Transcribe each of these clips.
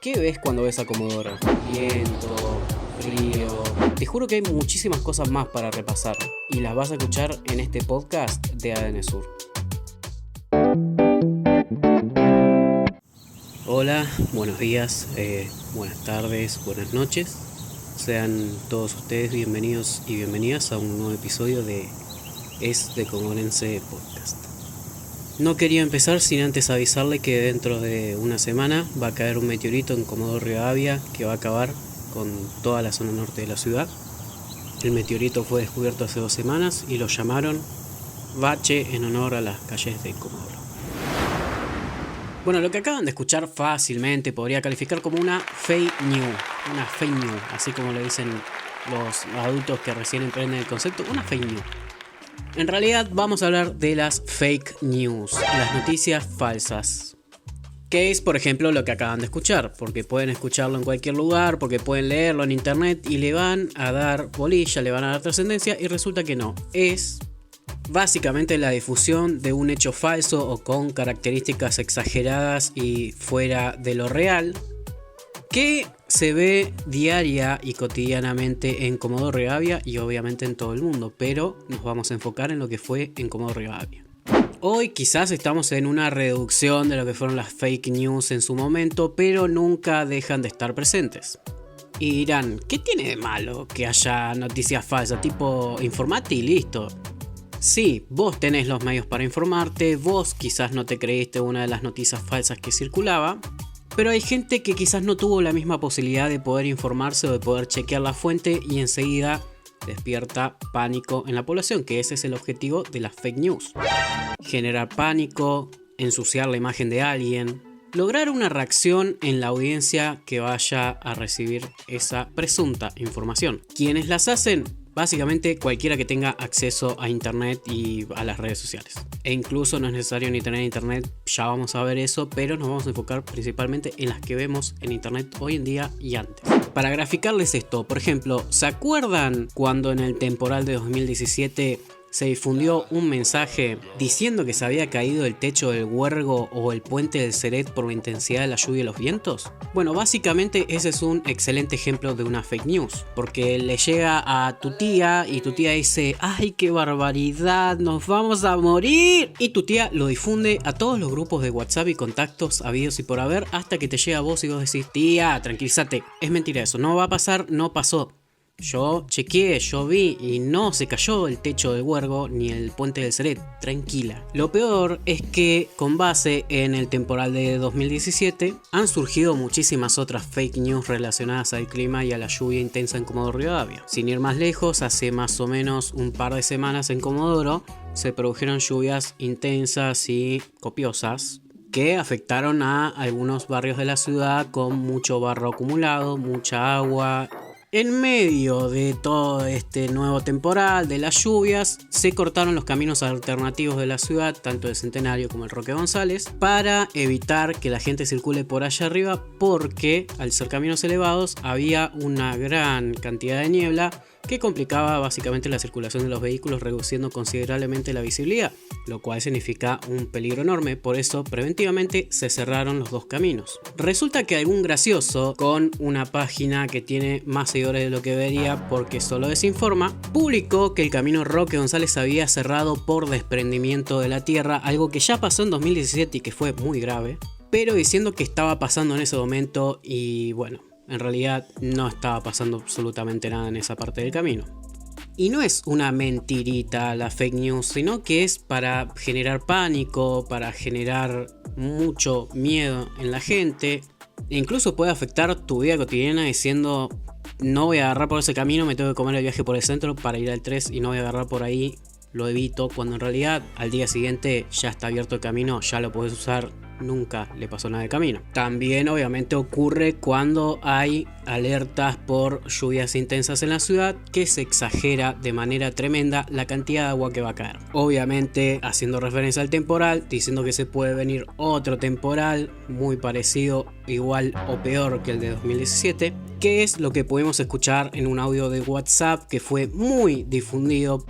¿Qué ves cuando ves a Comodoro? Viento, frío. Te juro que hay muchísimas cosas más para repasar y las vas a escuchar en este podcast de ADN Sur. Hola, buenos días, buenas tardes, buenas noches. Sean todos ustedes bienvenidos y bienvenidas a un nuevo episodio de Es de Comodorense Podcast. No quería empezar sin antes avisarle que dentro de una semana va a caer un meteorito en Comodoro Rivadavia que va a acabar con toda la zona norte de la ciudad. El meteorito fue descubierto hace 2 semanas y lo llamaron Bache en honor a las calles de Comodoro. Bueno, lo que acaban de escuchar fácilmente podría calificar como una fake news, así como le dicen los adultos que recién emprenden el concepto, una fake news. En realidad vamos a hablar de las fake news, las noticias falsas. Que es, por ejemplo, lo que acaban de escuchar, porque pueden escucharlo en cualquier lugar, porque pueden leerlo en internet y le van a dar bolilla, le van a dar trascendencia y resulta que no. Es básicamente la difusión de un hecho falso o con características exageradas y fuera de lo real, que se ve diaria y cotidianamente en Comodoro Rivadavia y obviamente en todo el mundo, pero nos vamos a enfocar en lo que fue en Comodoro Rivadavia. Hoy quizás estamos en una reducción de lo que fueron las fake news en su momento, pero nunca dejan de estar presentes. Y dirán, ¿qué tiene de malo que haya noticias falsas? Tipo, informate y listo. Sí, vos tenés los medios para informarte, vos quizás no te creíste una de las noticias falsas que circulaba, pero hay gente que quizás no tuvo la misma posibilidad de poder informarse o de poder chequear la fuente y enseguida despierta pánico en la población, que ese es el objetivo de las fake news. Generar pánico, ensuciar la imagen de alguien, lograr una reacción en la audiencia que vaya a recibir esa presunta información. ¿Quiénes las hacen? Básicamente cualquiera que tenga acceso a internet y a las redes sociales. E incluso no es necesario ni tener internet, ya vamos a ver eso, pero nos vamos a enfocar principalmente en las que vemos en internet hoy en día y antes. Para graficarles esto, por ejemplo, ¿se acuerdan cuando en el temporal de 2017 se difundió un mensaje diciendo que se había caído el techo del Huergo o el puente del Ceret por la intensidad de la lluvia y los vientos? Bueno, básicamente ese es un excelente ejemplo de una fake news, porque le llega a tu tía y tu tía dice, ¡ay, qué barbaridad! ¡Nos vamos a morir! Y tu tía lo difunde a todos los grupos de WhatsApp y contactos habidos y por haber hasta que te llega a vos y vos decís, tía, tranquilízate, es mentira eso, no va a pasar, no pasó. Yo chequeé, yo vi y no se cayó el techo del Huergo ni el puente del Ceret, tranquila. Lo peor es que con base en el temporal de 2017 han surgido muchísimas otras fake news relacionadas al clima y a la lluvia intensa en Comodoro Rivadavia. Sin ir más lejos, hace más o menos un par de semanas en Comodoro se produjeron lluvias intensas y copiosas que afectaron a algunos barrios de la ciudad con mucho barro acumulado, mucha agua. En medio de todo este nuevo temporal de las lluvias, se cortaron los caminos alternativos de la ciudad, tanto el Centenario como el Roque González, para evitar que la gente circule por allá arriba, porque al ser caminos elevados había una gran cantidad de niebla que complicaba básicamente la circulación de los vehículos, reduciendo considerablemente la visibilidad, lo cual significa un peligro enorme. Por eso preventivamente se cerraron los 2 caminos. Resulta que algún gracioso con una página que tiene más seguidores de lo que debería porque solo desinforma, publicó que el camino Roque González había cerrado por desprendimiento de la tierra, algo que ya pasó en 2017 y que fue muy grave, pero diciendo que estaba pasando en ese momento y bueno, en realidad no estaba pasando absolutamente nada en esa parte del camino. Y no es una mentirita la fake news, sino que es para generar pánico, para generar mucho miedo en la gente. E incluso puede afectar tu vida cotidiana diciendo, no voy a agarrar por ese camino, me tengo que comer el viaje por el centro para ir al 3 y no voy a agarrar por ahí, lo evito, cuando en realidad al día siguiente ya está abierto el camino, ya lo podés usar. Nunca le pasó nada de camino. También obviamente ocurre cuando hay alertas por lluvias intensas en la ciudad, que se exagera de manera tremenda la cantidad de agua que va a caer. Obviamente haciendo referencia al temporal, diciendo que se puede venir otro temporal muy parecido, igual o peor que el de 2017, que es lo que pudimos escuchar en un audio de WhatsApp que fue muy difundido.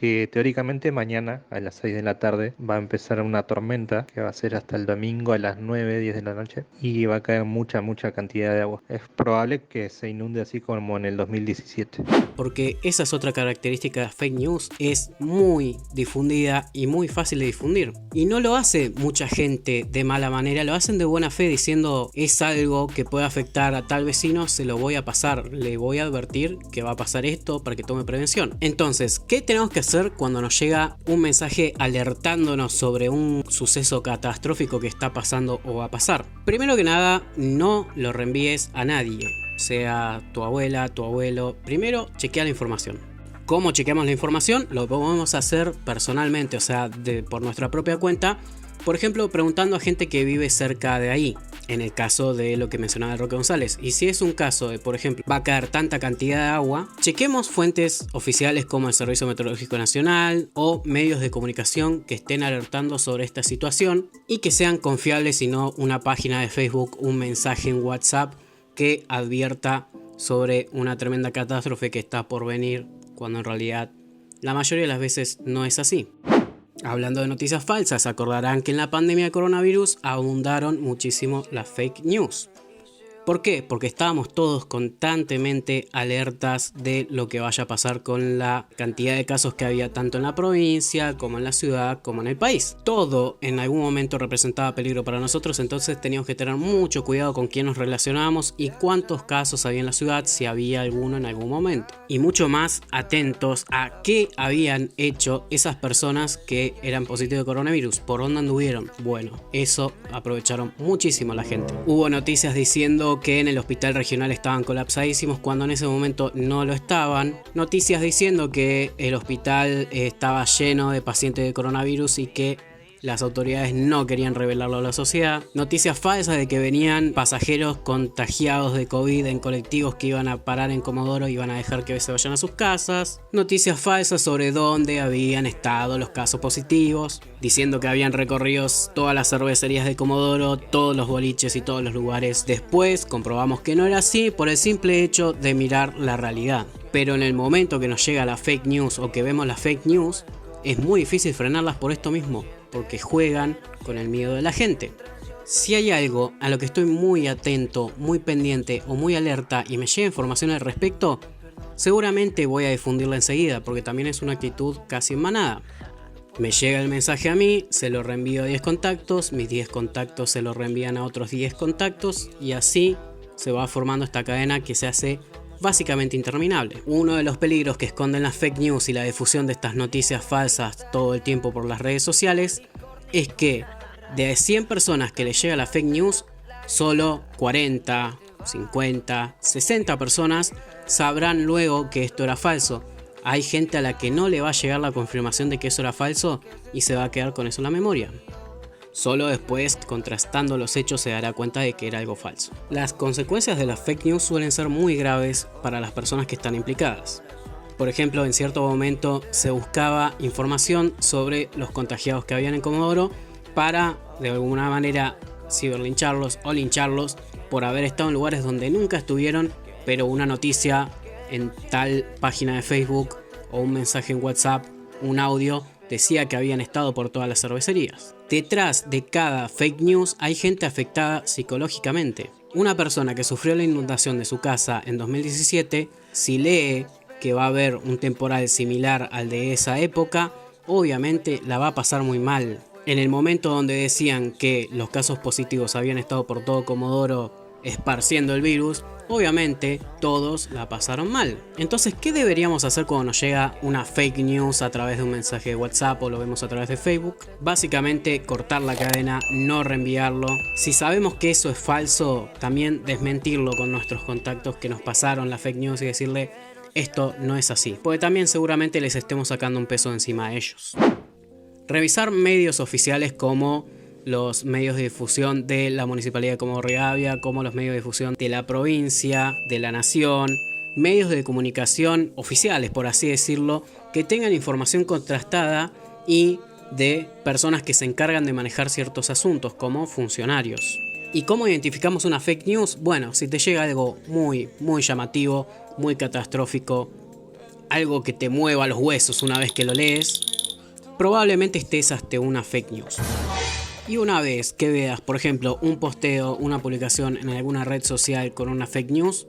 que teóricamente mañana a las 6 de la tarde va a empezar una tormenta que va a ser hasta el domingo a las 9, 10 de la noche y va a caer mucha cantidad de agua. Es probable que se inunde así como en el 2017. Porque esa es otra característica de fake news, es muy difundida y muy fácil de difundir. Y no lo hace mucha gente de mala manera, lo hacen de buena fe diciendo es algo que puede afectar a tal vecino, se lo voy a pasar, le voy a advertir que va a pasar esto para que tome prevención. Entonces, ¿qué tenemos que hacer cuando nos llega un mensaje alertándonos sobre un suceso catastrófico que está pasando o va a pasar? Primero que nada, no lo reenvíes a nadie, sea tu abuela, tu abuelo. Primero, chequea la información. ¿Cómo chequeamos la información? Lo podemos hacer personalmente, o sea, por nuestra propia cuenta. Por ejemplo, preguntando a gente que vive cerca de ahí, en el caso de lo que mencionaba Roque González. Y si es un caso de, por ejemplo, va a caer tanta cantidad de agua, chequemos fuentes oficiales como el Servicio Meteorológico Nacional o medios de comunicación que estén alertando sobre esta situación y que sean confiables y no una página de Facebook, un mensaje en WhatsApp que advierta sobre una tremenda catástrofe que está por venir, cuando en realidad la mayoría de las veces no es así. Hablando de noticias falsas, acordarán que en la pandemia de coronavirus abundaron muchísimo las fake news. ¿Por qué? Porque estábamos todos constantemente alertas de lo que vaya a pasar con la cantidad de casos que había tanto en la provincia, como en la ciudad, como en el país. Todo en algún momento representaba peligro para nosotros, entonces teníamos que tener mucho cuidado con quién nos relacionábamos y cuántos casos había en la ciudad, si había alguno en algún momento. Y mucho más atentos a qué habían hecho esas personas que eran positivos de coronavirus, por dónde anduvieron. Bueno, eso aprovecharon muchísimo la gente. Hubo noticias diciendo que en el hospital regional estaban colapsadísimos cuando en ese momento no lo estaban. Noticias diciendo que el hospital estaba lleno de pacientes de coronavirus y que las autoridades no querían revelarlo a la sociedad. Noticias falsas de que venían pasajeros contagiados de COVID en colectivos que iban a parar en Comodoro y iban a dejar que se vayan a sus casas. Noticias falsas sobre dónde habían estado los casos positivos, diciendo que habían recorrido todas las cervecerías de Comodoro, todos los boliches y todos los lugares. Después comprobamos que no era así por el simple hecho de mirar la realidad. Pero en el momento que nos llega la fake news o que vemos la fake news, es muy difícil frenarlas por esto mismo, porque juegan con el miedo de la gente. Si hay algo a lo que estoy muy atento, muy pendiente o muy alerta y me llega información al respecto, seguramente voy a difundirla enseguida, porque también es una actitud casi en manada. Me llega el mensaje a mí, se lo reenvío a 10 contactos, mis 10 contactos se lo reenvían a otros 10 contactos y así se va formando esta cadena que se hace básicamente interminable. Uno de los peligros que esconden las fake news y la difusión de estas noticias falsas todo el tiempo por las redes sociales es que de 100 personas que les llega la fake news, solo 40, 50, 60 personas sabrán luego que esto era falso. Hay gente a la que no le va a llegar la confirmación de que eso era falso y se va a quedar con eso en la memoria. Solo después, contrastando los hechos, se dará cuenta de que era algo falso. Las consecuencias de las fake news suelen ser muy graves para las personas que están implicadas. Por ejemplo, en cierto momento se buscaba información sobre los contagiados que habían en Comodoro para, de alguna manera, ciberlincharlos o lincharlos por haber estado en lugares donde nunca estuvieron, pero una noticia en tal página de Facebook o un mensaje en WhatsApp, un audio, decía que habían estado por todas las cervecerías. Detrás de cada fake news hay gente afectada psicológicamente. Una persona que sufrió la inundación de su casa en 2017, si lee que va a haber un temporal similar al de esa época, obviamente la va a pasar muy mal. En el momento donde decían que los casos positivos habían estado por todo Comodoro esparciendo el virus, obviamente todos la pasaron mal. Entonces, ¿qué deberíamos hacer cuando nos llega una fake news a través de un mensaje de WhatsApp o lo vemos a través de Facebook? Básicamente cortar la cadena, no reenviarlo. Si sabemos que eso es falso, también desmentirlo con nuestros contactos que nos pasaron la fake news y decirle esto no es así, porque también seguramente les estemos sacando un peso encima a ellos. Revisar medios oficiales como los medios de difusión de la Municipalidad de Comodoro Rivadavia, como los medios de difusión de la provincia, de la nación, medios de comunicación oficiales, por así decirlo, que tengan información contrastada y de personas que se encargan de manejar ciertos asuntos, como funcionarios. ¿Y cómo identificamos una fake news? Bueno, si te llega algo muy llamativo, muy catastrófico, algo que te mueva los huesos una vez que lo lees, probablemente estés ante una fake news. Y una vez que veas, por ejemplo, un posteo, una publicación en alguna red social con una fake news,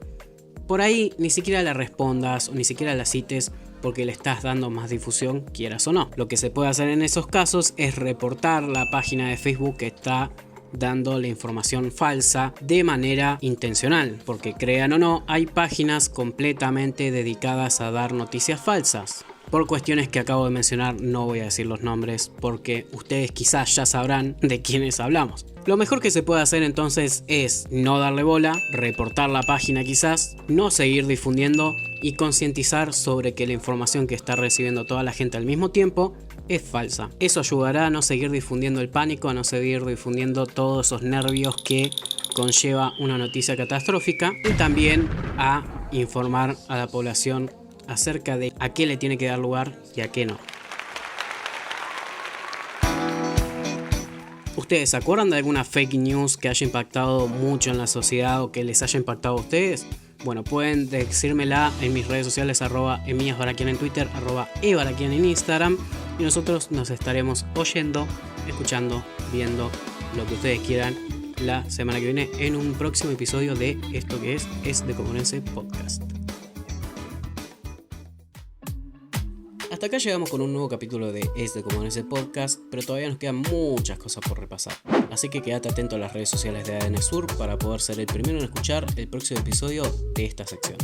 por ahí ni siquiera la respondas o ni siquiera la cites porque le estás dando más difusión, quieras o no. Lo que se puede hacer en esos casos es reportar la página de Facebook que está dando la información falsa de manera intencional, porque crean o no, hay páginas completamente dedicadas a dar noticias falsas. Por cuestiones que acabo de mencionar no voy a decir los nombres porque ustedes quizás ya sabrán de quiénes hablamos. Lo mejor que se puede hacer entonces es no darle bola, reportar la página quizás, no seguir difundiendo y concientizar sobre que la información que está recibiendo toda la gente al mismo tiempo es falsa. Eso ayudará a no seguir difundiendo el pánico, a no seguir difundiendo todos esos nervios que conlleva una noticia catastrófica y también a informar a la población acerca de a qué le tiene que dar lugar y a qué no. ¿Ustedes se acuerdan de alguna fake news que haya impactado mucho en la sociedad o que les haya impactado a ustedes? Bueno, pueden decírmela en mis redes sociales, @emiasbarakian en Twitter, @ebarakian en Instagram, y nosotros nos estaremos oyendo, escuchando, viendo lo que ustedes quieran la semana que viene en un próximo episodio de esto que es de Comunense Podcast. Hasta acá llegamos con un nuevo capítulo de Es de Comunense Podcast, pero todavía nos quedan muchas cosas por repasar. Así que quédate atento a las redes sociales de ADN Sur para poder ser el primero en escuchar el próximo episodio de esta sección.